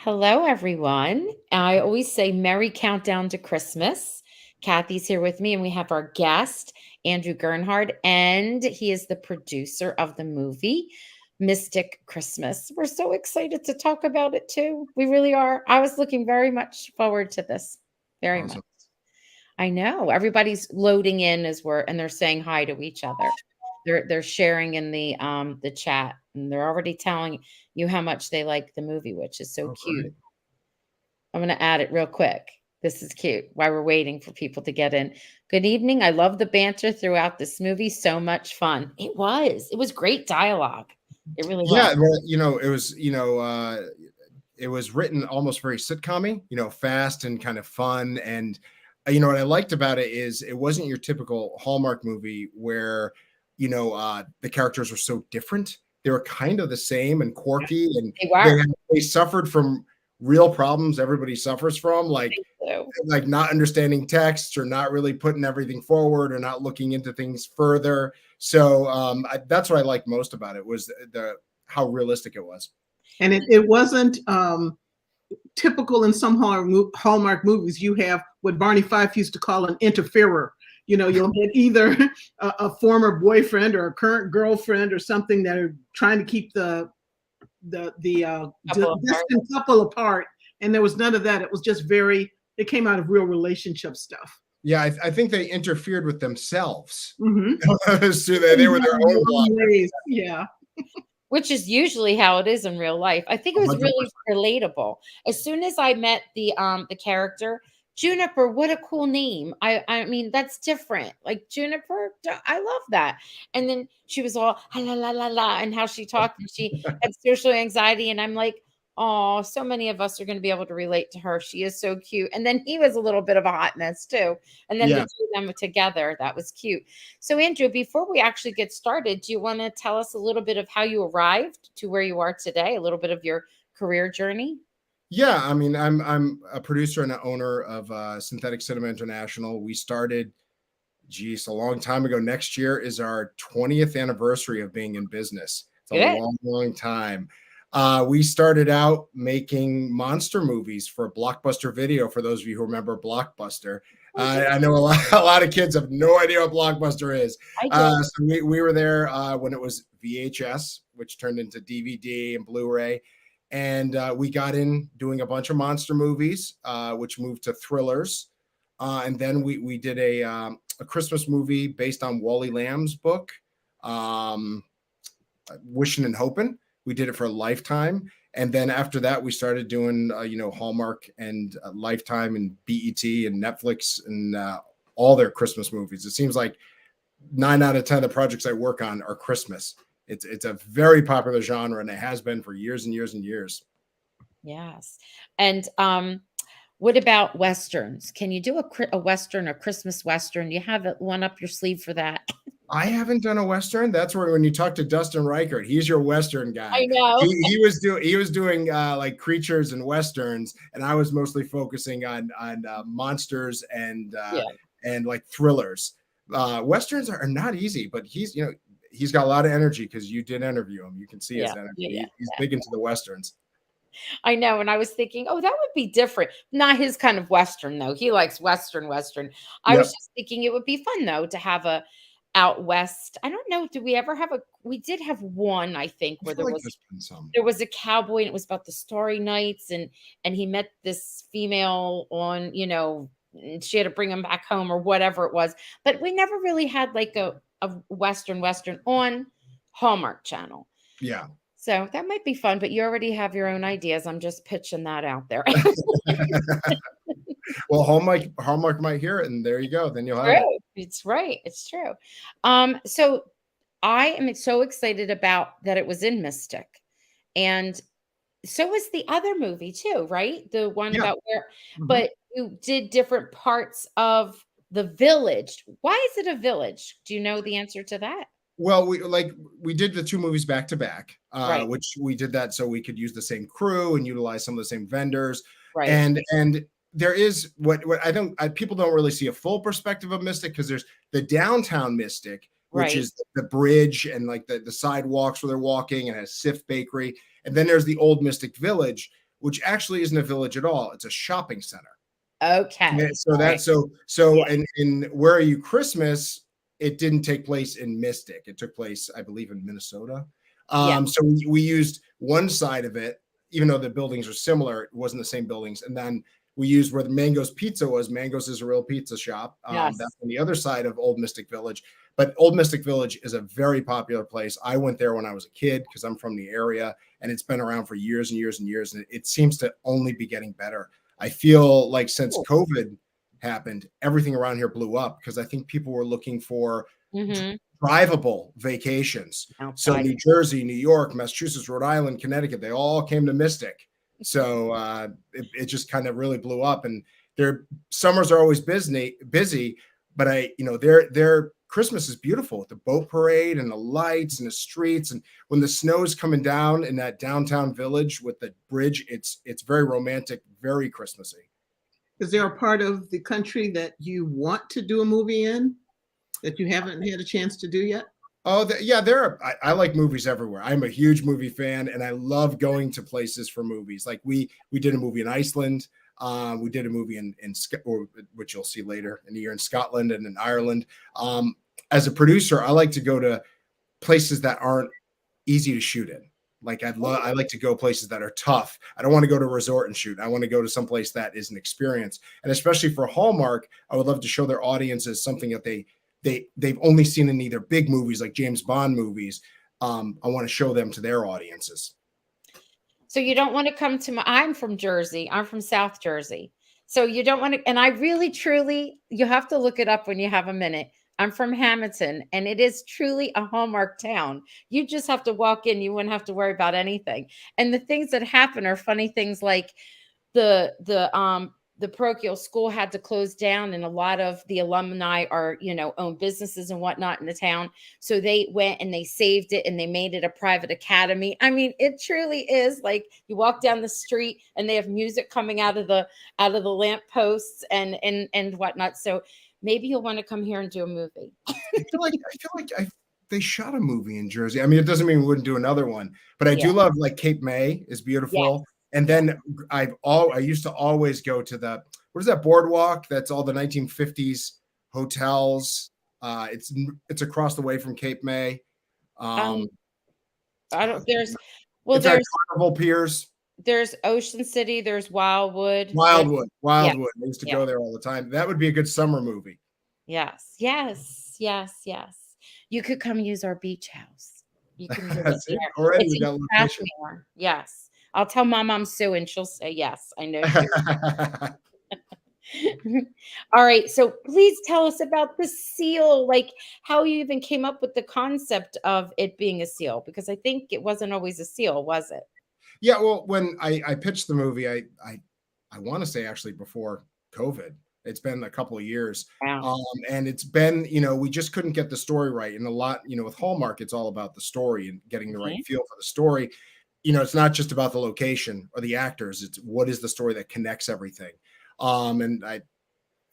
Hello, everyone. I always say Merry Countdown to Christmas. Kathy's here with me, and we have our guest, Andrew Gernhard, and he is the producer of the movie Mystic Christmas. We're so excited to talk about it too. We really are. I was looking very much forward to this. Very much. Awesome. I know. Everybody's loading in as we're and they're saying hi to each other. They're sharing in the chat, and they're already telling you how much they like the movie, which is so Oh, cute. great. I'm gonna add it real quick. This is cute while we're waiting for people to get in. Good evening. I love the banter throughout this movie. So much fun. It was. It was great dialogue. It really was. Yeah, well, it was written almost very sitcom-y, fast and kind of fun. And what I liked about it is it wasn't your typical Hallmark movie where, the characters were so different. They were kind of the same and quirky, and They were. they suffered from real problems everybody suffers from, like So, not understanding text or not really putting everything forward or not looking into things further. So that's what I liked most about it was the how realistic it was. And it wasn't typical in some Hallmark movies. You have what Barney Fife used to call an interferer. You'll get either a former boyfriend or a current girlfriend or something that are trying to keep the distant couple apart. And there was none of that. It was just it came out of real relationship stuff. Yeah, I think they interfered with themselves. Mm-hmm. So they were their own ways. Yeah. which is usually how it is in real life. I think it was 100%. really relatable. As soon as I met the character Juniper, what a cool name. I mean, that's different. Like Juniper, I love that. And then she was all la la la la, and how she talked, and she had social anxiety, and I'm like, oh, so many of us are going to be able to relate to her. She is so cute. And then he was a little bit of a hot mess too. And then the two of them together, that was cute. So Andrew, before we actually get started, do you want to tell us a little bit of how you arrived to where you are today, a little bit of your career journey? Yeah, I mean, I'm a producer and an owner of Synthetic Cinema International. We started, a long time ago. Next year is our 20th anniversary of being in business. It's a long, long time. We started out making monster movies for Blockbuster Video. For those of you who remember Blockbuster, I know a lot of kids have no idea what Blockbuster is. So we were there when it was VHS, which turned into DVD and Blu-ray. And we got in doing a bunch of monster movies, which moved to thrillers. And then we did a Christmas movie based on Wally Lamb's book, Wishing and Hoping. We did it for Lifetime. And then after that, we started doing, Hallmark and Lifetime and BET and Netflix and all their Christmas movies. It seems like 9 out of 10 of the projects I work on are Christmas. It's a very popular genre, and it has been for years and years and years. Yes. And what about Westerns? Can you do a Western, a Christmas Western? Do you have one up your sleeve for that? I haven't done a Western. That's where when you talk to Dustin Reichert, he's your Western guy. I know. He was doing like creatures and Westerns, and I was mostly focusing on monsters and like thrillers. Westerns are not easy, but he's got a lot of energy because you did interview him. You can see his energy. He's big into the Westerns. I know. And I was thinking, oh, that would be different. Not his kind of Western, though. He likes Western. I was just thinking it would be fun, though, to have a out West. I don't know. We did have one, I think, where there was a cowboy, and it was about the Starry Nights, and he met this female on, and she had to bring him back home or whatever it was. But we never really had like a Western on Hallmark Channel. Yeah. So that might be fun, but you already have your own ideas. I'm just pitching that out there. Well, Hallmark might hear it, and there you go. Then you'll have it. It's right. It's true. So I am so excited about that it was in Mystic, and so was the other movie too, right? The one about where, but you did different parts of the village. Why is it a village? Do you know the answer to that? Well, we did the two movies back to back, which we did that so we could use the same crew and utilize some of the same vendors. Right. And there is what I think people don't really see a full perspective of Mystic, because there's the downtown Mystic, which is the bridge and like the sidewalks where they're walking, and has Sif Bakery. And then there's the old Mystic Village, which actually isn't a village at all. It's a shopping center. Okay. Yeah, so All right. that's so in Where Are You Christmas, it didn't take place in Mystic. It took place, I believe, in Minnesota. Yeah. So we used one side of it, even though the buildings are similar, it wasn't the same buildings. And then we used where the Mango's Pizza was. Mango's is a real pizza shop. Yes. That's on the other side of Old Mystic Village. But Old Mystic Village is a very popular place. I went there when I was a kid because I'm from the area, and it's been around for years and years and years. And it seems to only be getting better. I feel like since COVID happened, everything around here blew up because I think people were looking for drivable vacations. So New Jersey, New York, Massachusetts, Rhode Island, Connecticut, they all came to Mystic. So it just kind of really blew up. And their summers are always busy, but their Christmas is beautiful with the boat parade and the lights and the streets. And when the snow's coming down in that downtown village with the bridge, it's very romantic, very Christmassy. Is there a part of the country that you want to do a movie in that you haven't had a chance to do yet? Oh, I like movies everywhere. I'm a huge movie fan, and I love going to places for movies. Like we did a movie in Iceland. We did a movie which you'll see later in the year, in Scotland and in Ireland. As a producer, I like to go to places that aren't easy to shoot in. Like I like to go places that are tough. I don't want to go to a resort and shoot. I want to go to some place that is an experience. And especially for Hallmark, I would love to show their audiences something that they've only seen in either big movies like James Bond movies. I want to show them to their audiences. So you don't want to come to I'm from Jersey. I'm from South Jersey. So you don't want to, and I really, truly, you have to look it up when you have a minute. I'm from Hamilton, and it is truly a Hallmark town. You just have to walk in. You wouldn't have to worry about anything. And the things that happen are funny things, like the parochial school had to close down, and a lot of the alumni are, own businesses and whatnot in the town. So they went and they saved it and they made it a private academy. I mean, it truly is like you walk down the street and they have music coming out of the lamp posts and whatnot. So maybe you'll want to come here and do a movie. I feel like they shot a movie in Jersey. I mean, it doesn't mean we wouldn't do another one, but I do love, like, Cape May is beautiful. Yes. And then I used to always go to what is that boardwalk? That's all the 1950s hotels. It's across the way from Cape May. There's Carnival Piers. There's Ocean City. There's Wildwood. Wildwood. Yes. I used to go there all the time. That would be a good summer movie. Yes. You could come use our beach house. You can do it already. It's in Cashmere. Yes. I'll tell Mom Sue, and she'll say yes. I know. All right. So please tell us about the seal, like how you even came up with the concept of it being a seal, because I think it wasn't always a seal, was it? Yeah, well, when I pitched the movie, I want to say actually before COVID. It's been a couple of years. Wow. And it's been, we just couldn't get the story right. And a lot, with Hallmark, it's all about the story and getting the right feel for the story. It's not just about the location or the actors. It's what is the story that connects everything. And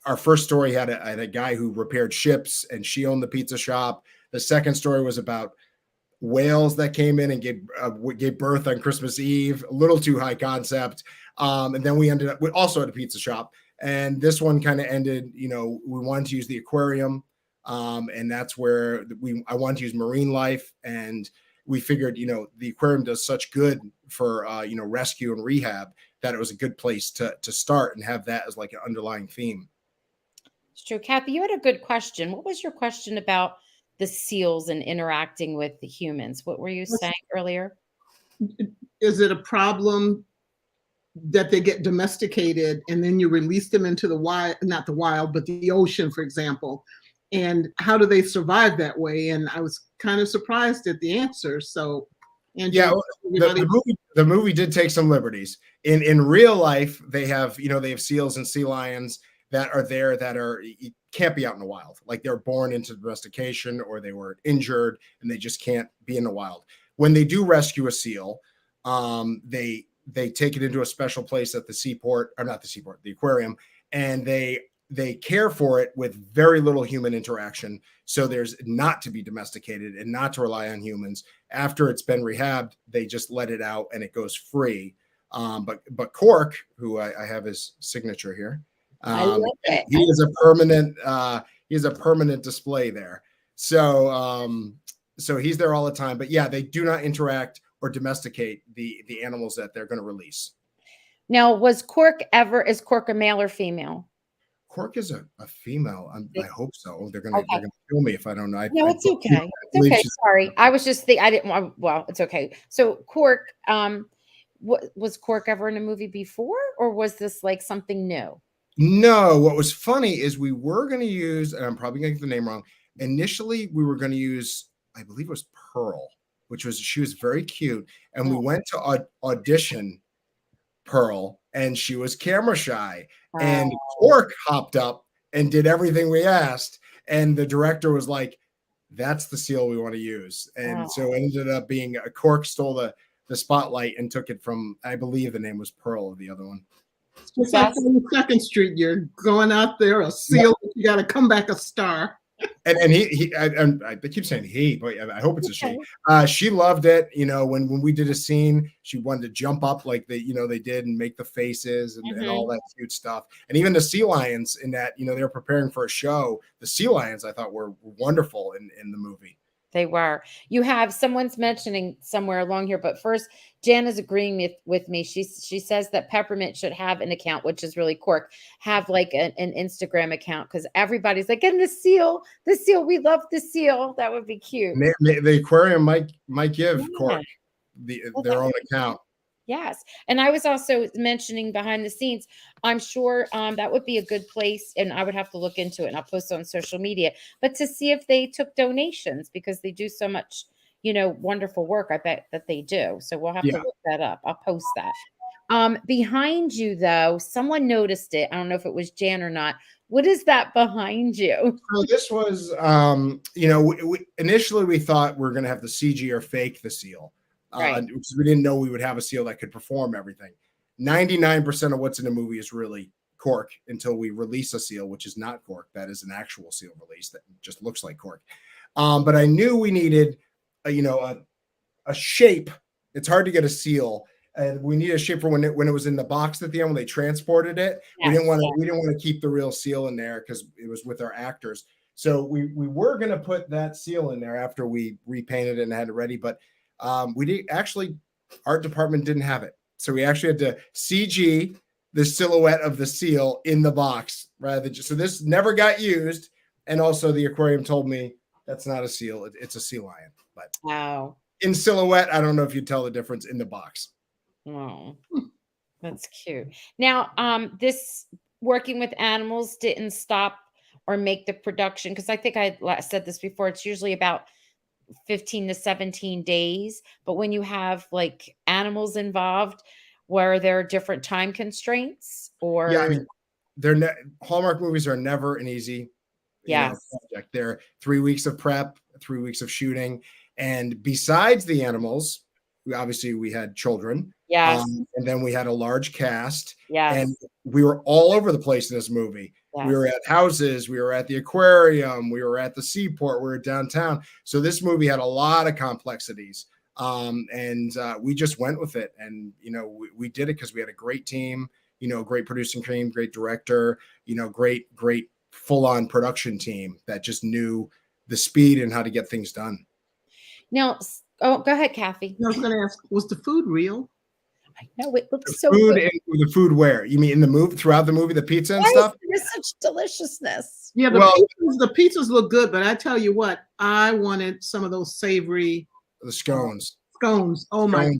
our first story had a guy who repaired ships, and she owned the pizza shop. The second story was about whales that came in and gave birth on Christmas Eve, a little too high concept. And then we ended up also at a pizza shop. And this one kind of ended, we wanted to use the aquarium. And that's where I wanted to use marine life. And we figured, the aquarium does such good for, rescue and rehab, that it was a good place to start and have that as like an underlying theme. It's true. Kathy, you had a good question. What was your question about the seals and interacting with the humans? What were you saying earlier? Is it a problem that they get domesticated and then you release them into the wild, not the wild, but the ocean, for example? And how do they survive that way? And I was kind of surprised at the answer. So, Andrew, the movie did take some liberties. In real life, they have seals and sea lions that are there you can't be out in the wild. Like they're born into domestication, or they were injured and they just can't be in the wild. When they do rescue a seal, they take it into a special place at the aquarium, and they care for it with very little human interaction. So there's not to be domesticated and not to rely on humans. After it's been rehabbed, they just let it out and it goes free. But Cork, who I have his signature here, I love it. he is a permanent display there. So he's there all the time. But yeah, they do not interact or domesticate the animals that they're going to release. Now, is Cork a male or female? Cork is a female. I hope so. They're Okay. gonna kill me if I don't know. No, it's okay. It's okay. Sorry, I was just I didn't want. Well, it's okay. So Cork, was Cork ever in a movie before, or was this like something new? No. What was funny is we were going to use, and I'm probably going to get the name wrong. Initially, we were going to use, I believe it was Pearl, she was very cute, and we went to audition Pearl, and she was camera shy. And Cork hopped up and did everything we asked. And the director was like, that's the seal we want to use. And so it ended up being a Cork stole the spotlight and took it from, I believe the name was Pearl of the other one. It's like on 2nd Street, you're going out there, a seal, you got to come back a star. And I keep saying he, but I hope it's a she. She loved it. When we did a scene, she wanted to jump up like they did and make the faces and all that cute stuff. And even the sea lions in that, they were preparing for a show. The sea lions I thought were wonderful in the movie. They were. You have someone's mentioning somewhere along here, but first, Jan is agreeing with me. She says that Peppermint should have an account, which is really Cork, have like an Instagram account because everybody's like, and the seal, we love the seal. That would be cute. The aquarium might give Cork their own account. Yes. And I was also mentioning behind the scenes, I'm sure that would be a good place, and I would have to look into it, and I'll post it on social media, but to see if they took donations because they do so much, wonderful work. I bet that they do. So we'll have to look that up. I'll post that. Behind you, though, someone noticed it. I don't know if it was Jan or not. What is that behind you? So this was, initially we thought we were going to have the CG or fake the seal. Because we didn't know we would have a seal that could perform everything. 99% of what's in the movie is really Cork until we release a seal, which is not Cork. That is an actual seal release that just looks like Cork. But I knew we needed, a shape. It's hard to get a seal, and we need a shape for when it was in the box at the end when they transported it. Yes. We didn't want to keep the real seal in there because it was with our actors. So we were going to put that seal in there after we repainted it and had it ready, but art department didn't have it. So we actually had to CG the silhouette of the seal in the box rather than so this never got used. And also the aquarium told me that's not a seal. It's a sea lion, but in silhouette, I don't know if you tell the difference in the box. Oh, that's cute. Now, this working with animals didn't stop or make the production. Cause I think I said this before, it's usually about 15 to 17 days. But when you have like animals involved, where there are different time constraints or Hallmark movies are never an easy project. They're 3 weeks of prep, 3 weeks of shooting. And besides the animals, we had children. Yes. And then we had a large cast. Yes. And we were all over the place in this movie. Yes. We were at houses, we were at the aquarium, we were at the seaport, we were downtown. So this movie had a lot of complexities. And we just went with it. And, we did it because we had a great team, great producing team, great director, great full-on production team that just knew the speed and how to get things done. Now, go ahead, Kathy. I was going to ask, was the food real? I know it looks so good. The food where? You mean in the movie, throughout the movie, the pizza and stuff? There's such deliciousness. Yeah, the pizzas look good, but I tell you what, I wanted some of those savory. The scones. Oh my.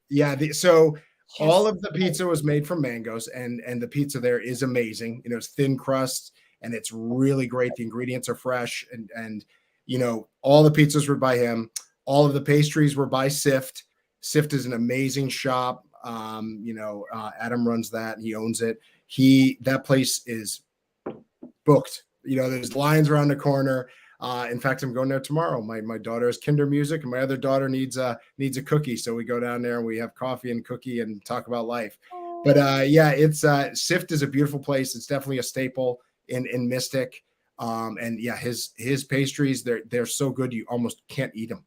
Yeah. So all of the pizza was made from mangoes, and the pizza there is amazing. It's thin crust and it's really great. The ingredients are fresh, and all the pizzas were by him. All of the pastries were by Sift. Sift is an amazing shop. Adam runs that. He owns it. That place is booked. There's lines around the corner. In fact, I'm going there tomorrow. My daughter has Kinder Music, and my other daughter needs a cookie. So we go down there and we have coffee and cookie and talk about life. But it's Sift is a beautiful place. It's definitely a staple in Mystic. His pastries, they're so good you almost can't eat them.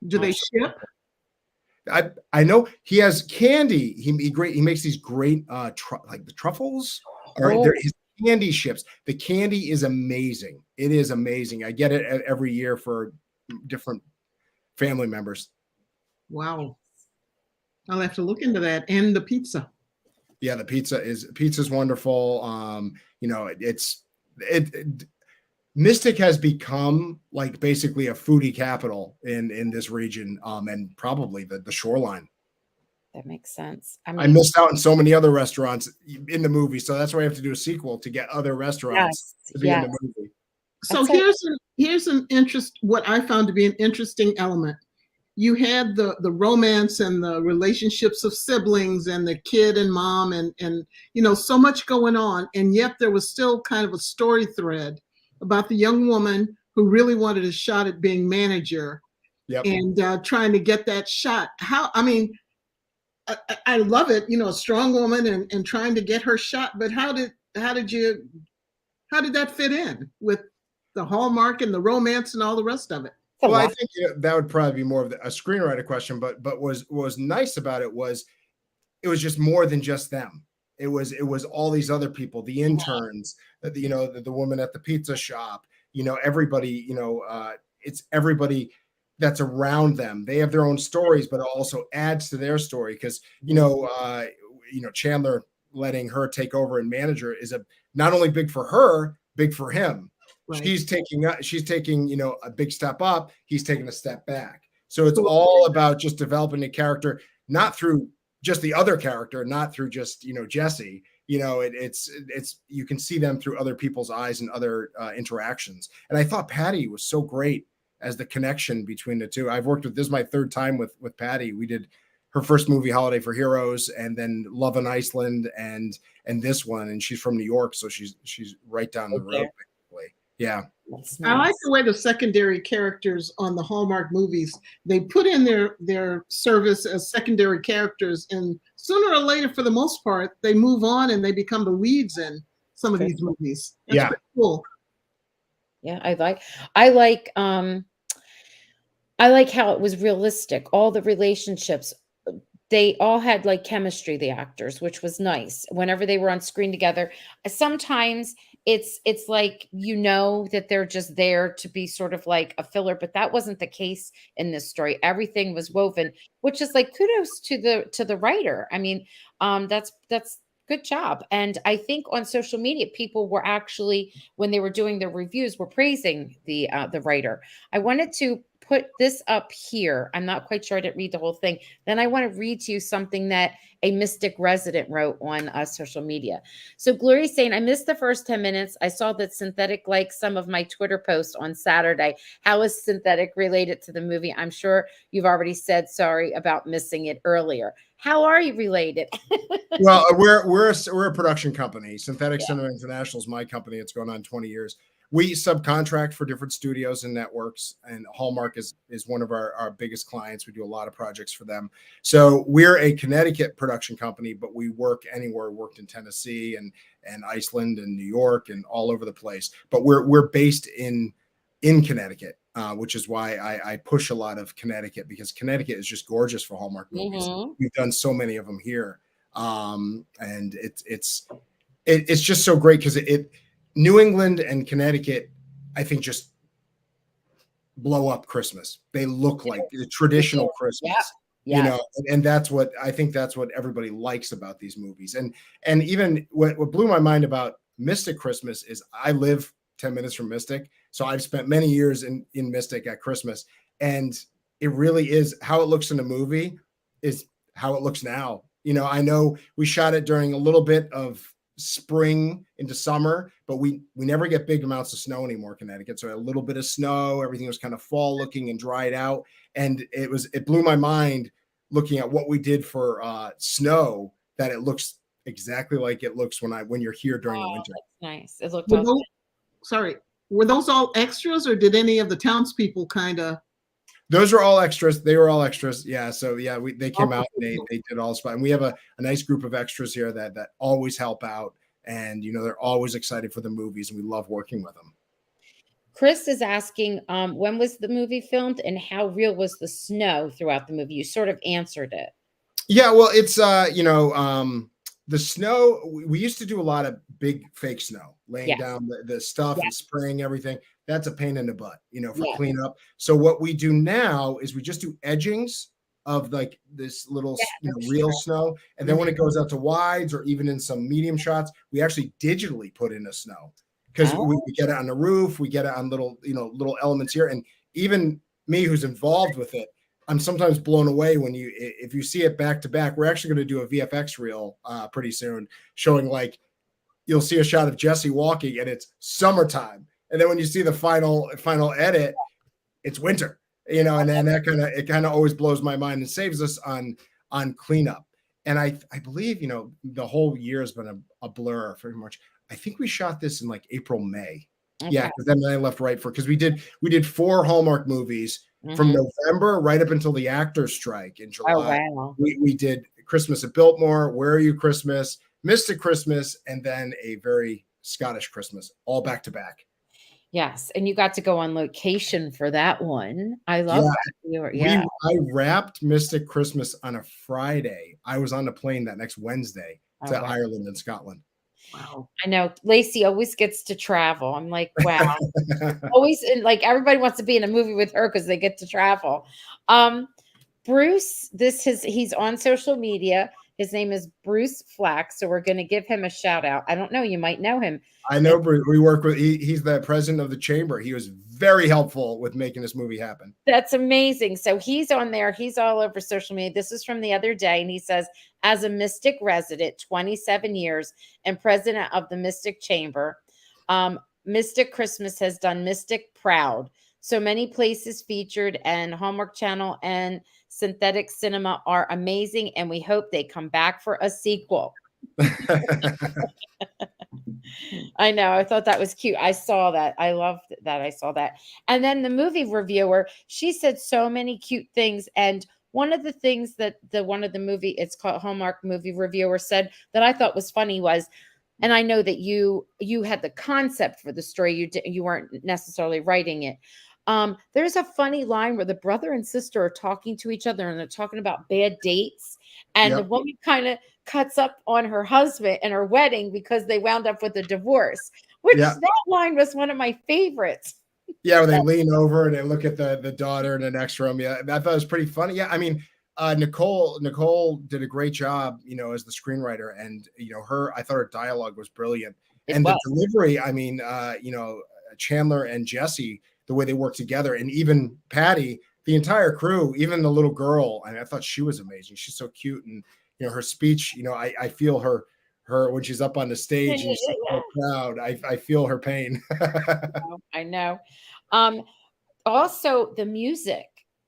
Do they ship? I know he has candy. He makes these great like the truffles or Oh, there his candy ships. The candy is amazing. It is amazing. I get it every year for different family members. Wow. I'll have to look into that. And the pizza. Yeah, the pizza's wonderful. You know, it Mystic has become like basically a foodie capital in this region, and probably the shoreline. that makes sense. I I mean, missed out on so many other restaurants in the movie, so that's why I have to do a sequel to get other restaurants yes, to be in yes. the movie. So That's a here's an interest, what I found to be an interesting element. You had the romance and the relationships of siblings and the kid and mom and so much going on, and yet there was still kind of a story thread about the young woman who really wanted a shot at being manager Yep. and trying to get that shot. I love it, a strong woman and trying to get her shot, but how did that fit in with the Hallmark and the romance and all the rest of it? a Well, I lot. think that would probably be more of a screenwriter question, but what was nice about it was just more than just them. It was all these other people, the interns, the woman at the pizza shop, everybody, it's everybody that's around them. They have their own stories, but it also adds to their story because Chandler letting her take over and manager is not only big for her, big for him. Right. She's taking a big step up. He's taking a step back. So it's all about just developing a character, not through just the other character, not through just Jesse. It's you can see them through other people's eyes and other interactions. And I thought Patty was so great as the connection between the two. I've worked with this is my third time with Patty. We did her first movie, Holiday for Heroes, and then Love in Iceland, and this one. And she's from New York, so she's right down the road. Basically. Yeah. That's I like nice. the way the secondary characters on the Hallmark movies, they put in their service as secondary characters, and sooner or later, for the most part, they move on and they become the leads in some of these movies. That's pretty cool. Yeah, I like how it was realistic. All the relationships, they all had like chemistry, the actors, which was nice. Whenever they were on screen together, sometimes it's like that they're just there to be sort of like a filler, but that wasn't the case in this story. Everything was woven, which is like kudos to the writer. I mean, that's good job. And I think on social media, people were actually, when they were doing their reviews, were praising the writer. I wanted to put this up here. I'm not quite sure. I didn't read the whole thing. Then I want to read to you something that a Mystic resident wrote on social media. So Gloria's saying, I missed the first 10 minutes. I saw that Synthetic liked some of my Twitter posts on Saturday. How is Synthetic related to the movie? I'm sure you've already said sorry about missing it earlier. How are you related? Well, we're a production company. Synthetic Cinema International is my company. It's going on 20 years. We subcontract for different studios and networks, and Hallmark is one of our biggest clients. We do a lot of projects for them. So we're a Connecticut production company, but we work anywhere. We worked in Tennessee and Iceland and New York and all over the place. But we're based in Connecticut, which is why I push a lot of Connecticut, because Connecticut is just gorgeous for Hallmark movies. Mm-hmm. We've done so many of them here, and it's just so great because New England and Connecticut, I think, just blow up Christmas. They look like the traditional Christmas, and that's what everybody likes about these movies. And even what blew my mind about Mystic Christmas is I live 10 minutes from Mystic, so I've spent many years in Mystic at Christmas, and it really is how it looks in the movie is how it looks now. I know we shot it during a little bit of spring into summer, but we never get big amounts of snow anymore in Connecticut. So a little bit of snow, everything was kind of fall looking and dried out. And it blew my mind looking at what we did for snow, that it looks exactly like it looks when you're here during the winter. Nice. It looked were those all extras, or did any of the townspeople kind of? Those are all extras. They were all extras. Yeah. So yeah, they came out and they did all spot. And we have a nice group of extras here that always help out. And they're always excited for the movies, and we love working with them. Chris is asking, when was the movie filmed and how real was the snow throughout the movie? You sort of answered it. Yeah, well, it's the snow. We used to do a lot of big fake snow, laying Yes. down the stuff and Yes. spraying everything. That's a pain in the butt, for Yes. cleanup. So what we do now is we just do edgings of like this little, Yeah, that's real true. snow, and then when it goes out to wides or even in some medium shots, we actually digitally put in a snow because Oh, we get it on the roof, we get it on little, little elements here, and even me, who's involved with it, I'm sometimes blown away when if you see it back to back. We're actually going to do a VFX reel pretty soon, showing like you'll see a shot of Jesse walking, and it's summertime, and then when you see the final edit, it's winter. And then it kind of always blows my mind and saves us on cleanup. And I believe the whole year has been a blur pretty much. I think we shot this in like April, May. okay. Yeah, because then I left right for because we did 4 Hallmark movies from November right up until the actors strike in Oh, July. wow. We did Christmas at Biltmore, Where Are You Christmas, Mystic Christmas, and then a very Scottish Christmas, all back to back. Yes, and you got to go on location for that one. I love that. I wrapped Mystic Christmas on a Friday. I was on the plane that next Wednesday to wow. Ireland and Scotland. Wow. I know Lacey always gets to travel. I'm like, wow. Always like everybody wants to be in a movie with her because they get to travel. Bruce, he's on social media. His name is Bruce Flack, so we're going to give him a shout out. I don't know, you might know him. I know Bruce. We work with. He's the president of the chamber. He was very helpful with making this movie happen. That's amazing. So he's on there. He's all over social media. This is from the other day, and he says, as a Mystic resident, 27 years, and president of the Mystic Chamber, Mystic Christmas has done Mystic proud. So many places featured, and Hallmark Channel and Synthetic Cinema are amazing, and we hope they come back for a sequel. I know. I thought that was cute. I saw that. I loved that. I saw that. And then the movie reviewer, she said so many cute things. And one of the things that one of the movie, it's called Hallmark movie reviewer, said that I thought was funny was, and I know that you had the concept for the story. You weren't necessarily writing it. There's a funny line where the brother and sister are talking to each other and they're talking about bad dates. And the woman kind of cuts up on her husband and her wedding because they wound up with a divorce, which that line was one of my favorites. Yeah, when they lean over and they look at the daughter in the next room. Yeah, I thought it was pretty funny. Yeah, I mean, Nicole did a great job, as the screenwriter, and I thought her dialogue was brilliant, and the delivery. I mean, Chandler and Jesse, the way they work together, and even Patty, the entire crew, even the little girl. I thought she was amazing. She's so cute, and her speech. I feel her when she's up on the stage and she's so proud. I feel her pain. I know. Also the music.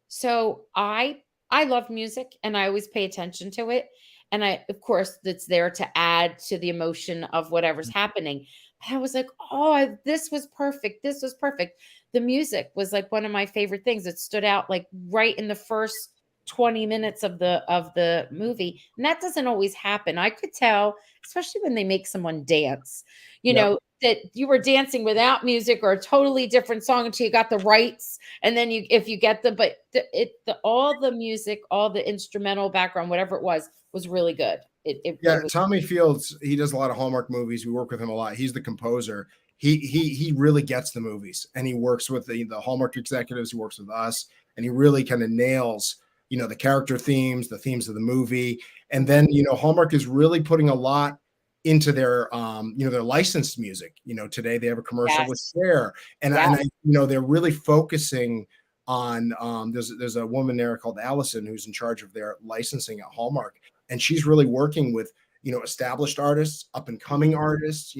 So I love music and I always pay attention to it. And of course, it's there to add to the emotion of whatever's happening. I was like, oh, this was perfect. This was perfect. The music was like one of my favorite things. It stood out like right in the first 20 minutes of the movie. And that doesn't always happen. I could tell, especially when they make someone dance, that you were dancing without music or a totally different song until you got the rights. And then if you get all the music, all the instrumental background, whatever it was really good. It was Tommy Fields, he does a lot of Hallmark movies. We work with him a lot. He's the composer. He really gets the movies, and he works with the Hallmark executives. He works with us, and he really kind of nails the character themes, the themes of the movie. And then, Hallmark is really putting a lot into their, their licensed music. Today they have a commercial with Cher, and they're really focusing on, there's a woman there called Allison who's in charge of their licensing at Hallmark. And she's really working with, established artists, up and coming artists,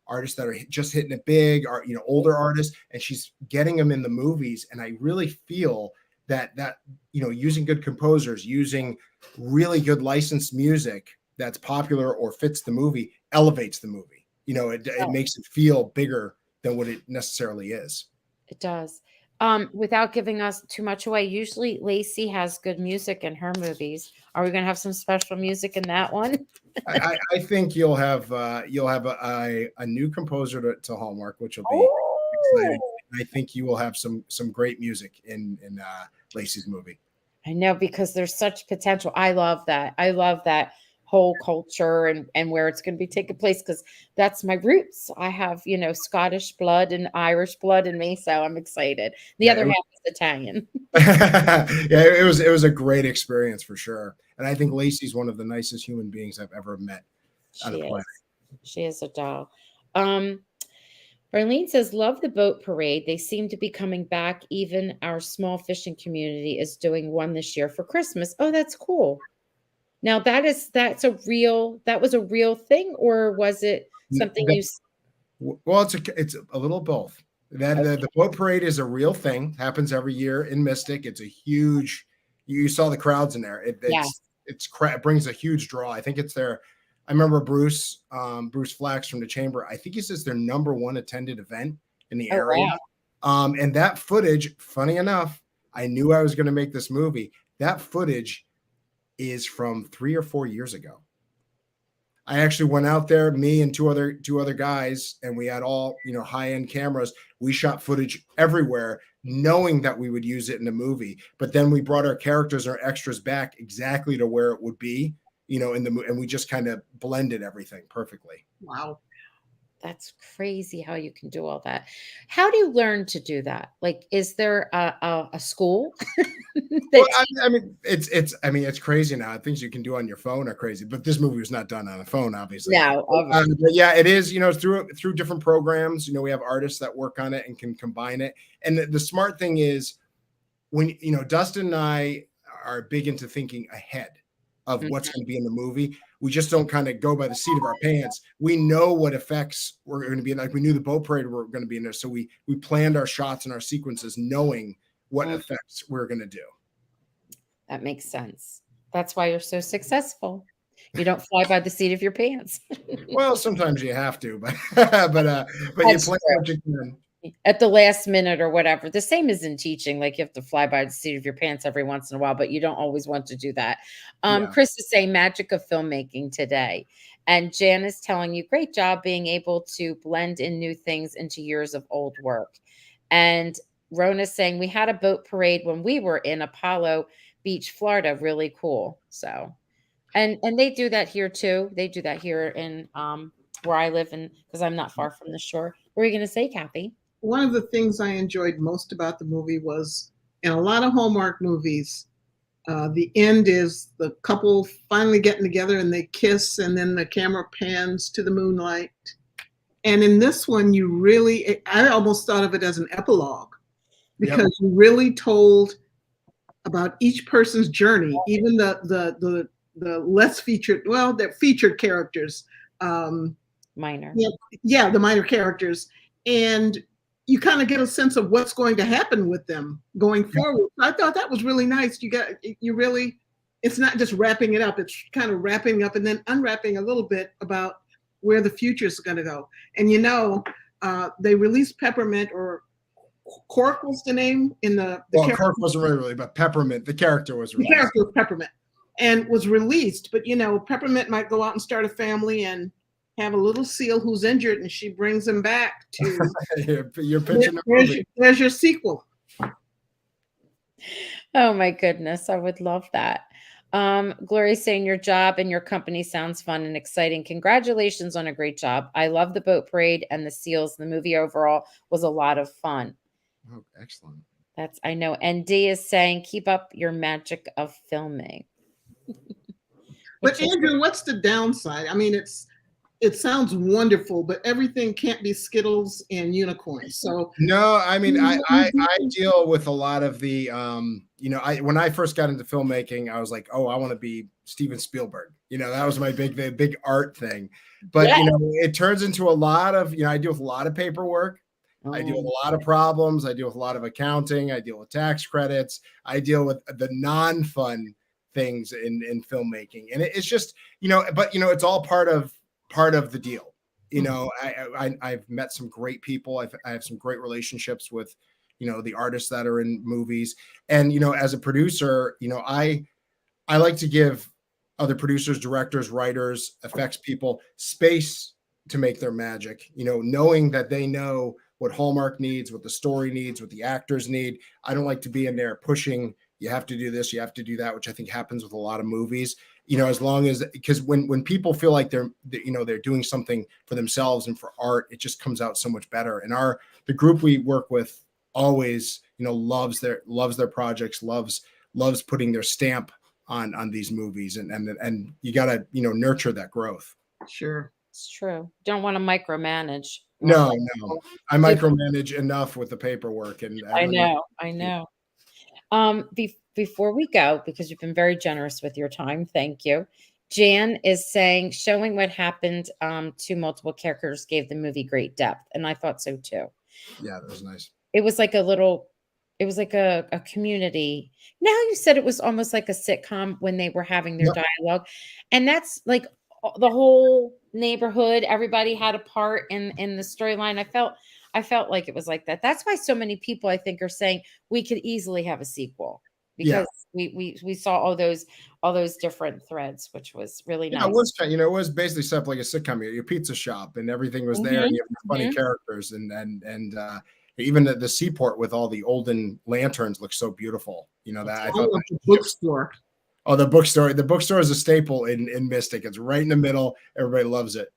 artists that are just hitting it big, or, older artists, and she's getting them in the movies. And I really feel that using good composers, using really good licensed music that's popular or fits the movie, elevates the movie. It makes it feel bigger than what it necessarily is. It does. Without giving us too much away, usually Lacey has good music in her movies. Are we going to have some special music in that one? I think you'll have a new composer to Hallmark, which will be exciting. I think you will have some great music in Lacey's movie. I know, because there's such potential. I love that. I love that whole culture and where it's going to be taking place, because that's my roots. I have, Scottish blood and Irish blood in me, so I'm excited. The Yeah, other half is Italian. yeah, it was a great experience for sure. And I think Lacey's one of the nicest human beings I've ever met on the She planet. is. She is a doll. Um, Arlene says, love the boat parade. They seem to be coming back. Even our small fishing community is doing one this year for Christmas. Oh, that's cool. Now that was a real thing, or was it something you Well, it's a little both. That the boat parade is a real thing. Happens every year in Mystic. It's a huge. You saw the crowds in there. It brings a huge draw. I think it's their. I remember Bruce Flax from the Chamber. I think he says their #1 attended event in the area. Wow. And that footage, funny enough, I knew I was going to make this movie. That footage is from 3 or 4 years ago. I actually went out there, me and two other guys, and we had all, high-end cameras. We shot footage everywhere, knowing that we would use it in the movie. But then we brought our characters, our extras back exactly to where it would be, in the movie, and we just kind of blended everything perfectly. Wow. That's crazy how you can do all that. How do you learn to do that? Like, is there a school? Well, it's crazy now. Things you can do on your phone are crazy, but this movie was not done on a phone, obviously. No, but yeah, it is. Through different programs. We have artists that work on it and can combine it. And the smart thing is, when Dustin and I are big into thinking ahead of what's going to be in the movie. We just don't kind of go by the seat of our pants. We know what effects we're going to be in. Like, we knew the boat parade were going to be in there. So we planned our shots and our sequences knowing what effects we're going to do. That makes sense. That's why you're so successful. You don't fly by the seat of your pants. Well, sometimes you have to, but you plan what you can. At the last minute or whatever. The same as in teaching. Like, you have to fly by the seat of your pants every once in a while, but you don't always want to do that. Chris is saying magic of filmmaking today. And Jan is telling you, great job being able to blend in new things into years of old work. And Rona's saying, we had a boat parade when we were in Apollo Beach, Florida. Really cool. So, and they do that here too. They do that here in where I live in, because I'm not far from the shore. What are you going to say, Kathy? One of the things I enjoyed most about the movie was, in a lot of Hallmark movies, the end is the couple finally getting together and they kiss, and then the camera pans to the moonlight. And in this one, I almost thought of it as an epilogue, because you really told about each person's journey, even the less featured, they're featured characters. Minor. The minor characters. And you kind of get a sense of what's going to happen with them going forward. I thought that was really nice. It's not just wrapping it up. It's kind of wrapping up and then unwrapping a little bit about where the future is going to go. And they released Peppermint, or Cork was the name in the Cork wasn't really, but Peppermint, the character was released. The character was Peppermint and was released. But Peppermint might go out and start a family and have a little seal who's injured, and she brings him back to you're pitching a movie. There's your sequel. Oh my goodness, I would love that. Gloria's saying, your job and your company sounds fun and exciting. Congratulations on a great job. I love the boat parade and the seals. The movie overall was a lot of fun. Oh, excellent. I know. And D is saying, keep up your magic of filming. But Andrew, what's the downside? I mean, it sounds wonderful, but everything can't be Skittles and unicorns. So no, I mean, I deal with a lot of the, when I first got into filmmaking, I was like, oh, I want to be Steven Spielberg. That was my big art thing. But it turns into a lot of, I deal with a lot of paperwork. I deal with a lot of problems. I deal with a lot of accounting. I deal with tax credits. I deal with the non-fun things in filmmaking, and it's just, but it's all part of the deal. I've met some great people. I have some great relationships with, the artists that are in movies. And, as a producer, I like to give other producers, directors, writers, effects people space to make their magic, knowing that they know what Hallmark needs, what the story needs, what the actors need. I don't like to be in there pushing, you have to do this, you have to do that, which I think happens with a lot of movies. As long as, because when people feel like they're doing something for themselves and for art, it just comes out so much better. And the group we work with always, loves their projects, loves putting their stamp on these movies, and you got to, nurture that growth. Sure. It's true. Don't want to micromanage. No, I micromanage enough with the paperwork, and I know. Before we go, because you've been very generous with your time, thank you. Jan is saying showing what happened to multiple characters gave the movie great depth, and I thought so too. Yeah, that was nice. It was like a community. Now you said it was almost like a sitcom when they were having their dialogue, and that's like the whole neighborhood. Everybody had a part in the storyline. I felt like it was like that. That's why so many people, I think, are saying we could easily have a sequel, because we saw all those different threads, which was really nice. It was basically set up like a sitcom. Your pizza shop, and everything was there, and you have funny characters, and even the seaport with all the olden lanterns looks so beautiful. I thought the bookstore. Oh, the bookstore. The bookstore is a staple in Mystic. It's right in the middle. Everybody loves it.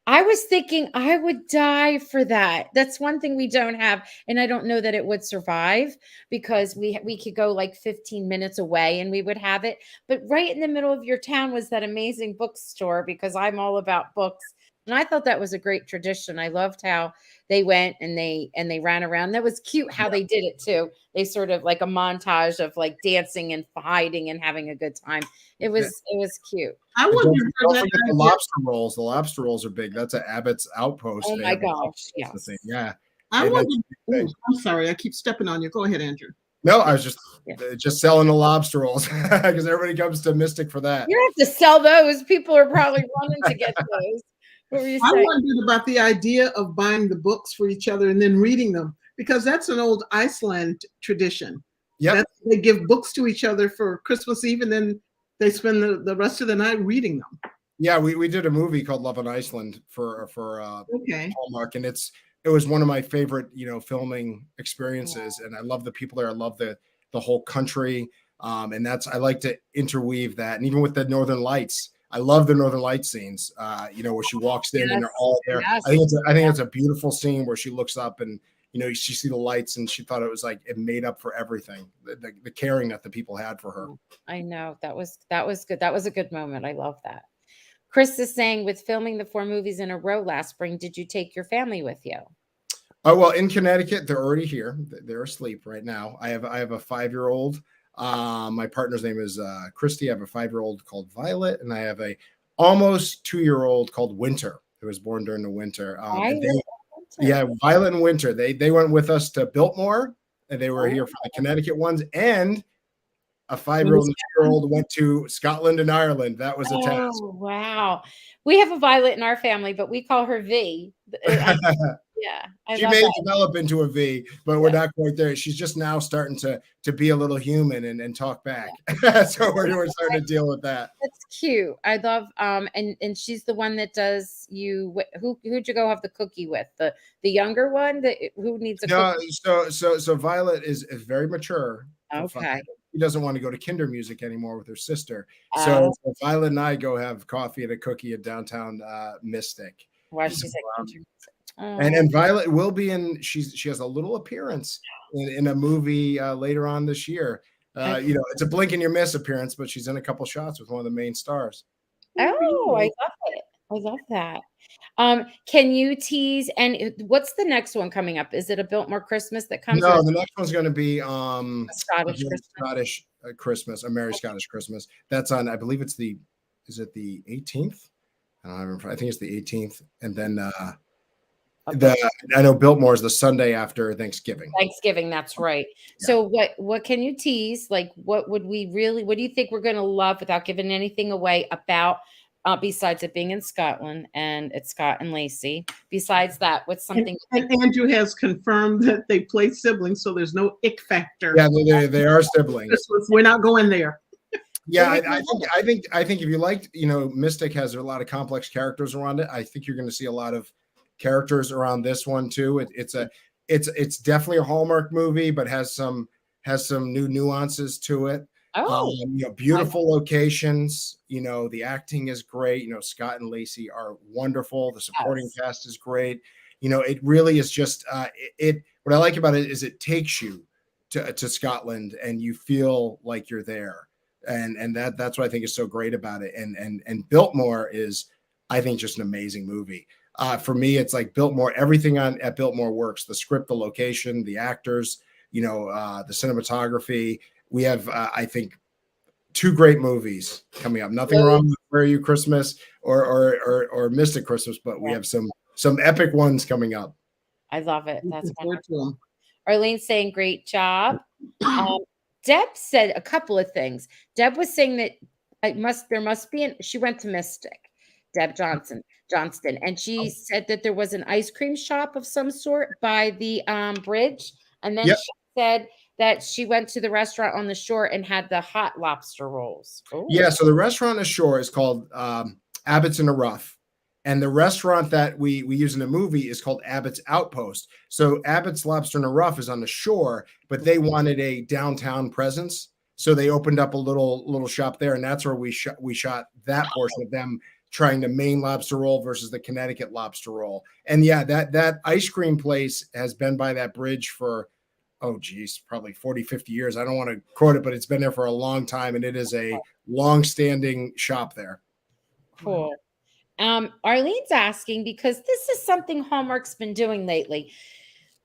I was thinking I would die for that. That's one thing we don't have, and I don't know that it would survive, because we could go like 15 minutes away and we would have it. But right in the middle of your town was that amazing bookstore, because I'm all about books. And I thought that was a great tradition. I loved how they went and they ran around. That was cute how they did it too. They sort of like a montage of like dancing and hiding and having a good time. It was cute. I wonder don't forget the lobster rolls. The lobster rolls are big. That's an Abbott's Outpost. Oh my gosh! Yes. Yeah. I wonder. I'm sorry. I keep stepping on you. Go ahead, Andrew. No, I was just selling the lobster rolls, because everybody comes to Mystic for that. You have to sell those. People are probably running to get those. I wondered about the idea of buying the books for each other and then reading them, because that's an old Iceland tradition. Yeah, they give books to each other for Christmas Eve, and then they spend the rest of the night reading them. Yeah, we did a movie called Love on Iceland for Hallmark, and it was one of my favorite filming experiences, and I love the people there. I love the whole country, and I like to interweave that, and even with the Northern Lights. I love the Northern Light scenes, where she walks in and they're all there. Yes. I think it's a beautiful scene where she looks up and, she see the lights, and she thought it was like it made up for everything, the caring that the people had for her. I know that was good. That was a good moment. I love that. Chris is saying, with filming the 4 movies in a row last spring, did you take your family with you? Oh, well, in Connecticut, they're already here. They're asleep right now. I have a 5-year-old. My partner's name is Christy. I have a 5-year-old called Violet, and I have a almost 2-year-old called Winter, who was born during the winter. Violet and Winter. They went with us to Biltmore, and they were here for the Connecticut ones. And a 5-year-old and 2-year-old went to Scotland and Ireland. That was a task. Oh, wow. We have a Violet in our family, but we call her V. Yeah, she may develop into a V, but we're not quite there. She's just now starting to be a little human and talk back. So we're starting to deal with that. That's cute. I love and she's the one that does who'd you go have the cookie with? The younger one who needs a cookie? So Violet is very mature. Okay. She doesn't want to go to kinder music anymore with her sister. So Violet and I go have coffee and a cookie at downtown Mystic. Why she's like and Violet will be in. She has a little appearance in a movie later on this year. It's a blink and you miss appearance, but she's in a couple shots with one of the main stars. Oh, I love it. I love that. Can you tease? And what's the next one coming up? Is it a Biltmore Christmas that comes? No, the next one's going to be Scottish Christmas, a Merry Scottish Christmas. That's on. I believe it's is it the 18th? I think it's the 18th, and then. I know Biltmore is the Sunday after Thanksgiving. That's right. Yeah. So what can you tease? Like, what do you think we're going to love without giving anything away about, besides it being in Scotland and it's Scott and Lacey? Besides that, what's something? And Andrew has confirmed that they play siblings, so there's no ick factor. Yeah, they are siblings. We're not going there. Yeah, I think if you liked, Mystic has a lot of complex characters around it. I think you're going to see a lot of characters around this one too. It's definitely a Hallmark movie, but has some new nuances to it. Oh, Beautiful locations. The acting is great. Scott and Lacey are wonderful. The supporting yes. cast is great. It really is just what I like about it is it takes you to Scotland and you feel like you're there. And that's what I think is so great about it. And Biltmore is, I think, just an amazing movie. For me, it's like Biltmore. Everything at Biltmore works. The script, the location, the actors, the cinematography. We have, I think, 2 great movies coming up. Nothing wrong with Where Are You Christmas or Mystic Christmas, but we have some epic ones coming up. I love it. That's Looking forward to 'em. Arlene's saying great job. Deb said a couple of things. Deb was saying that there must be she went to Mystic, Deb Johnston, and she said that there was an ice cream shop of some sort by the bridge, and then she said that she went to the restaurant on the shore and had the hot lobster rolls. Ooh. Yeah, so the restaurant on the shore is called Abbott's in the Rough. And the restaurant that we use in the movie is called Abbott's Outpost. So Abbott's Lobster in the Rough is on the shore, but they wanted a downtown presence. So they opened up a little shop there. And that's where we shot that portion of them trying the Maine lobster roll versus the Connecticut lobster roll. And yeah, that ice cream place has been by that bridge for, oh geez, probably 40, 50 years. I don't want to quote it, but it's been there for a long time. And it is a long-standing shop there. Cool. Arlene's asking, because this is something Hallmark's been doing lately.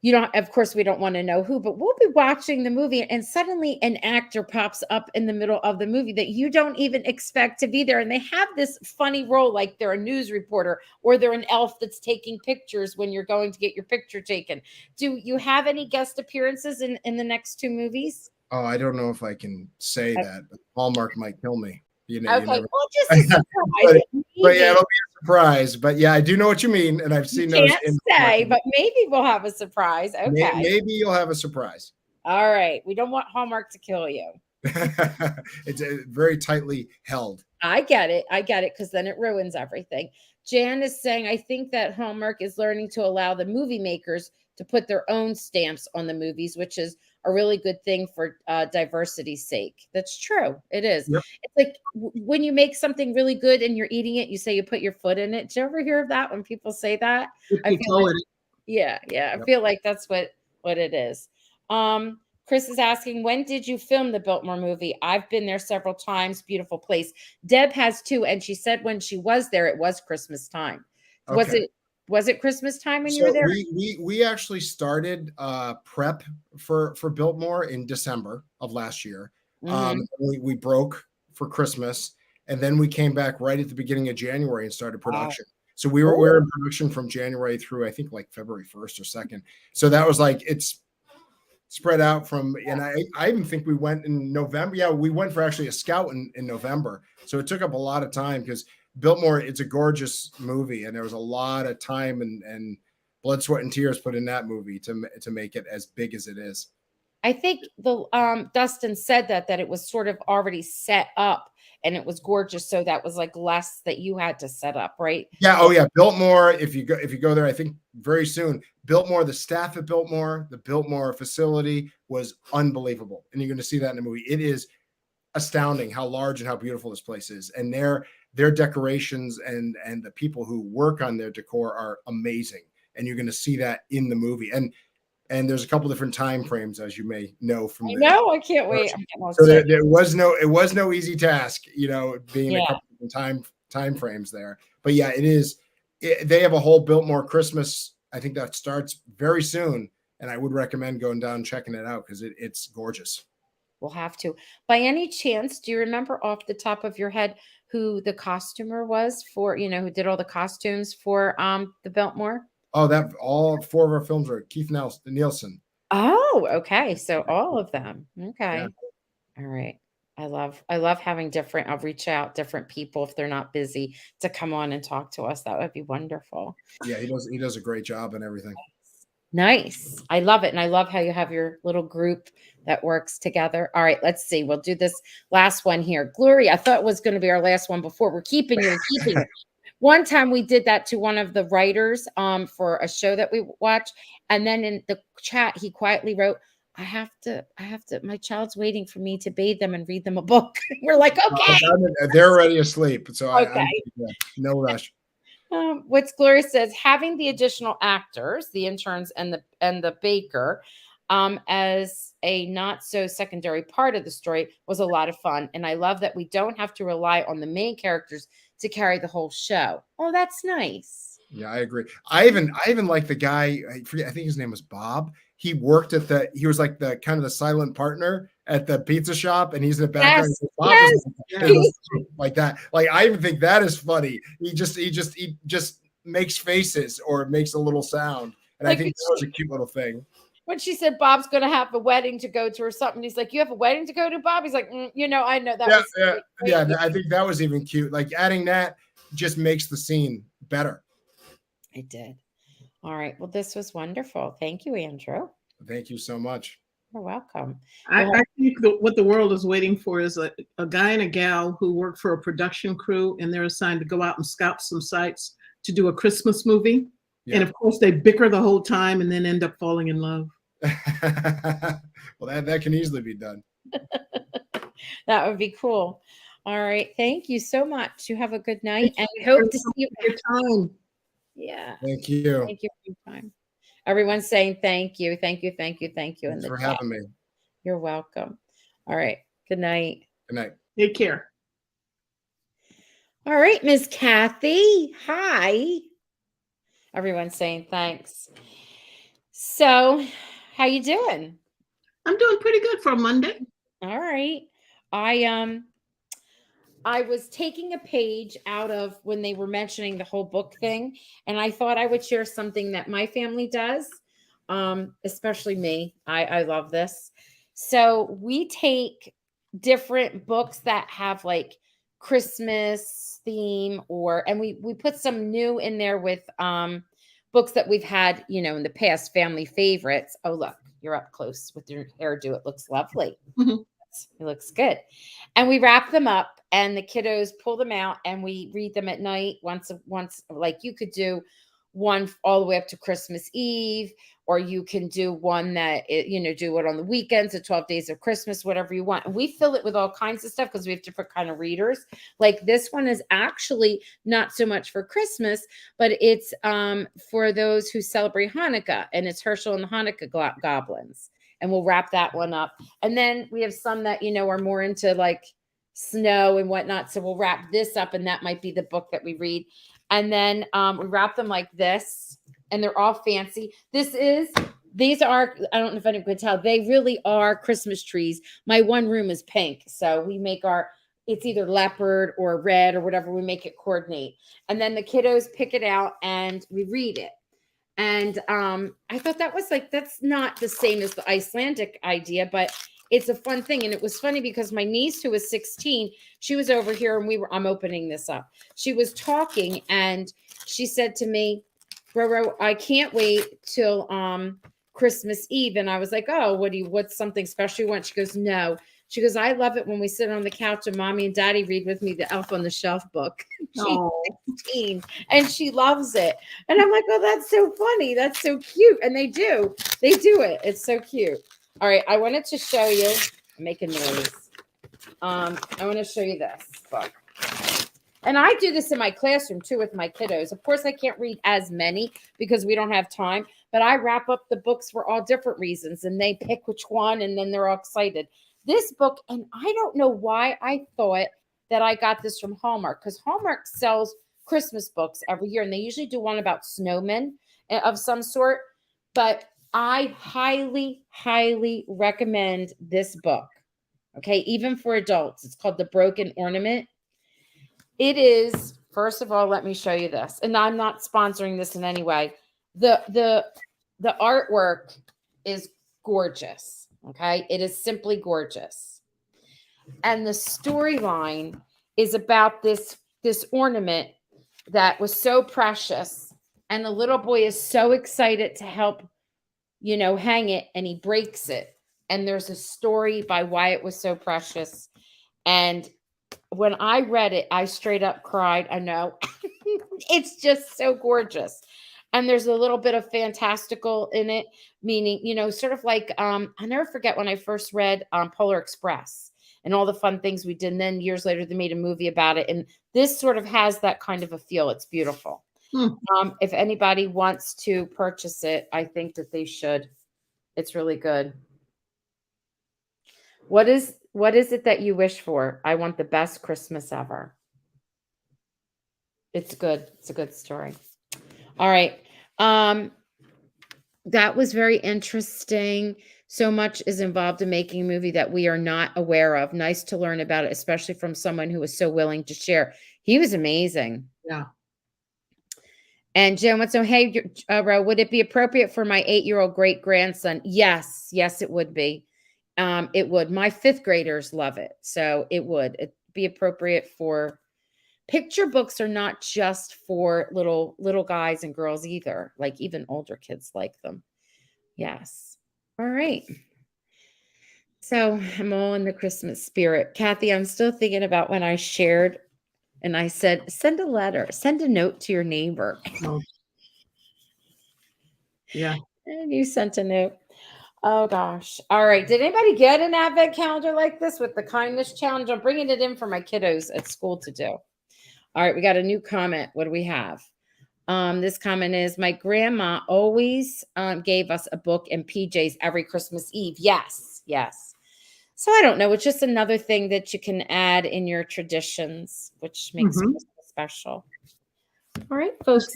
Of course, we don't want to know who, but we'll be watching the movie and suddenly an actor pops up in the middle of the movie that you don't even expect to be there. And they have this funny role, like they're a news reporter or they're an elf that's taking pictures when you're going to get your picture taken. Do you have any guest appearances in the next 2 movies? Oh, I don't know if I can say that, but Hallmark might kill me. Okay, well, just a surprise. but yeah, it'll be a surprise. But yeah, I do know what you mean, and I've seen those. Can't say, but maybe we'll have a surprise. Okay, maybe you'll have a surprise. All right, we don't want Hallmark to kill you. It's very tightly held. I get it, because then it ruins everything. Jan is saying, I think that Hallmark is learning to allow the movie makers to put their own stamps on the movies, which is a really good thing for diversity's sake. That's true. It is. Yep. It's like when you make something really good and you're eating it, you say you put your foot in it. Did you ever hear of that when people say that? I feel like, yeah. I feel like that's what it is. Chris is asking, when did you film the Biltmore movie? I've been there several times. Beautiful place. Deb has too, and she said when she was there, it was Christmas time. Okay. Was it Christmas time when you were there? We actually started prep for Biltmore in December of last year. We broke for Christmas, and then we came back right at the beginning of January and started production. Wow. So we were in production from January through, I think, like February 1st or 2nd. So that was like, it's spread out from, and I even think we went in November. Yeah, we went for actually a scout in November. So it took up a lot of time because Biltmore, it's a gorgeous movie, and there was a lot of time and blood, sweat, and tears put in that movie to make it as big as it is. I think the Dustin said that it was sort of already set up and it was gorgeous, so that was like less that you had to set up, right? Yeah. Oh yeah, Biltmore. If you go there, I think very soon. Biltmore, the staff at Biltmore, the Biltmore facility was unbelievable, and you're going to see that in the movie. It is astounding how large and how beautiful this place is, and their decorations and the people who work on their decor are amazing, and you're going to see that in the movie. And there's a couple different time frames, as you may know from. I can't wait. So it was no easy task, being a couple different time frames there. But yeah, it is. They have a whole Biltmore Christmas. I think that starts very soon, and I would recommend going down and checking it out because it's gorgeous. We'll have to. By any chance, do you remember off the top of your head who the costumer was for, who did all the costumes for the Biltmore? Oh, that all 4 of our films are Keith Nielsen. Oh, okay. So all of them. Okay. Yeah. All right. I love having I'll reach out different people if they're not busy to come on and talk to us. That would be wonderful. Yeah, he does a great job and everything. Nice. I love it. And I love how you have your little group that works together. All right, let's see. We'll do this last one here. Gloria, I thought it was going to be our last one before. We're keeping you. One time we did that to one of the writers for a show that we watched, and then in the chat he quietly wrote, I have to, my child's waiting for me to bathe them and read them a book. We're like, okay. They're already asleep, so Okay. I'm no rush. What's Gloria says, having the additional actors, the interns and the baker, as a not so secondary part of the story was a lot of fun. And I love that we don't have to rely on the main characters to carry the whole show. Oh, that's nice. Yeah, I agree. I even like the guy, I forget, I think his name was Bob. He worked he was like the kind of the silent partner at the pizza shop, and he's in the background. Yes, Yes. Like that. Like I even think that is funny. He just makes faces or makes a little sound. And Like I think that was a cute little thing. when she said Bob's going to have a wedding to go to or something, he's like, you have a wedding to go to, Bob? He's like, I know that was great. Yeah. I think that was even cute. Like adding that just makes the scene better. It did. All right. Well, this was wonderful. Thank you, Andrew. Thank you so much. You're welcome. I think what the world is waiting for is a guy and a gal who work for a production crew, and they're assigned to go out and scout some sites to do a Christmas movie. Yeah. And of course, they bicker the whole time and then end up falling in love. Well, that can easily be done. That would be cool. All right. Thank you so much. You have a good night, and we hope to see you next time. Yeah. Thank you. Thank you for your time. Everyone's saying thank you. Thank you. Thank you. Thank you. Thanks for having me. You're welcome. All right. Good night. Good night. Take care. All right, Miss Kathy. Hi. Everyone's saying thanks. So, how you doing? I'm doing pretty good for a Monday. All right. I was taking a page out of when they were mentioning the whole book thing, and I thought I would share something that my family does, especially me. I love this. So we take different books that have like Christmas theme, and we put some new in there with books that we've had, in the past, family favorites. Oh, look, you're up close with your hairdo. It looks lovely. Mm-hmm. It looks good. And we wrap them up, and the kiddos pull them out, and we read them at night once, like you could do one all the way up to Christmas Eve, or you can do one that, do it on the weekends, the 12 days of Christmas, whatever you want. And we fill it with all kinds of stuff because we have different kind of readers. Like this one is actually not so much for Christmas, but it's for those who celebrate Hanukkah, and it's Herschel and the Hanukkah Goblins. And we'll wrap that one up. And then we have some that, are more into like snow and whatnot. So we'll wrap this up, and that might be the book that we read. And then we wrap them like this, and they're all fancy. These are, I don't know if anyone could tell, they really are Christmas trees. My one room is pink. So we make it's either leopard or red or whatever. We make it coordinate. And then the kiddos pick it out and we read it. And I thought that was that's not the same as the Icelandic idea, but it's a fun thing. And it was funny because my niece, who was 16, she was over here, and I'm opening this up. She was talking, and she said to me, Roro, I can't wait till Christmas Eve. And I was like, oh, what's something special you want? She goes, no. She goes, I love it when we sit on the couch and mommy and daddy read with me the Elf on the Shelf book. She's 16 and she loves it. And I'm like, oh, that's so funny. That's so cute. And they do it. It's so cute. All right. I wanted to show you, make a noise. I want to show you this book. And I do this in my classroom too with my kiddos. Of course, I can't read as many because we don't have time, but I wrap up the books for all different reasons, and they pick which one, and then they're all excited. This book, and I don't know why I thought that I got this from Hallmark, because Hallmark sells Christmas books every year, and they usually do one about snowmen of some sort. But I highly, highly recommend this book. Okay, even for adults. It's called The Broken Ornament. It is, first of all, let me show you this. And I'm not sponsoring this in any way. The artwork is gorgeous. Okay, it is simply gorgeous. And the storyline is about this ornament that was so precious. And the little boy is so excited to help, hang it, and he breaks it. And there's a story by why it was so precious. And when I read it, I straight up cried. I know. It's just so gorgeous. And there's a little bit of fantastical in it, meaning, sort of like I'll never forget when I first read Polar Express and all the fun things we did. And then years later, they made a movie about it. And this sort of has that kind of a feel. It's beautiful. If anybody wants to purchase it, I think that they should. It's really good. What is it that you wish for? I want the best Christmas ever. It's good. It's a good story. All right. That was very interesting. So much is involved in making a movie that we are not aware of. Nice to learn about it, especially from someone who was so willing to share. He was amazing. Yeah. And Jen wants to know, hey, Ro, would it be appropriate for my 8-year-old great-grandson? Yes, it would be. It would. My 5th graders love it. So it'd be appropriate for picture books are not just for little guys and girls either. Like even older kids like them. Yes. All right. So I'm all in the Christmas spirit. Kathy, I'm still thinking about when I shared and I said, send a letter, send a note to your neighbor. Oh. Yeah. And you sent a note. Oh gosh. All right. Did anybody get an advent calendar like this with the kindness challenge? I'm bringing it in for my kiddos at school to do. All right. We got a new comment. What do we have? This comment is, my grandma always gave us a book and PJs every Christmas Eve. Yes. So I don't know. It's just another thing that you can add in your traditions, which makes Christmas special. All right, folks.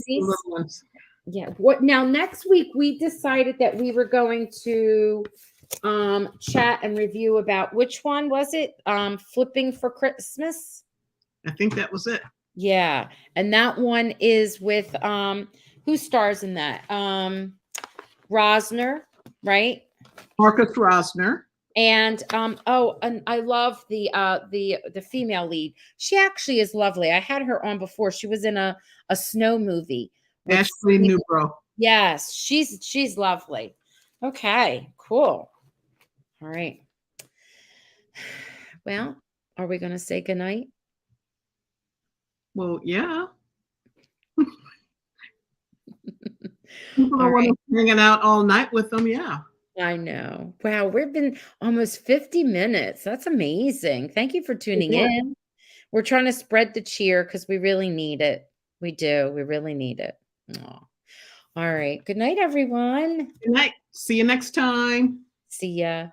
Yeah. What now? Next week, we decided that we were going to chat and review about which one was it? Flipping for Christmas. I think that was it. Yeah, and that one is with who stars in that? Rosner, right? Marcus Rosner. And and I love the female lead. She actually is lovely. I had her on before. She was in a snow movie. Ashley Newbro. Yes, she's lovely. Okay, cool. All right. Well, are we going to say goodnight? Well, yeah. People don't want to hanging out all night with them. Yeah. I know. Wow, we've been almost 50 minutes. That's amazing. Thank you for tuning in. We're trying to spread the cheer because we really need it. We do. We really need it. Oh. All right. Good night, everyone. Good night. See you next time. See ya.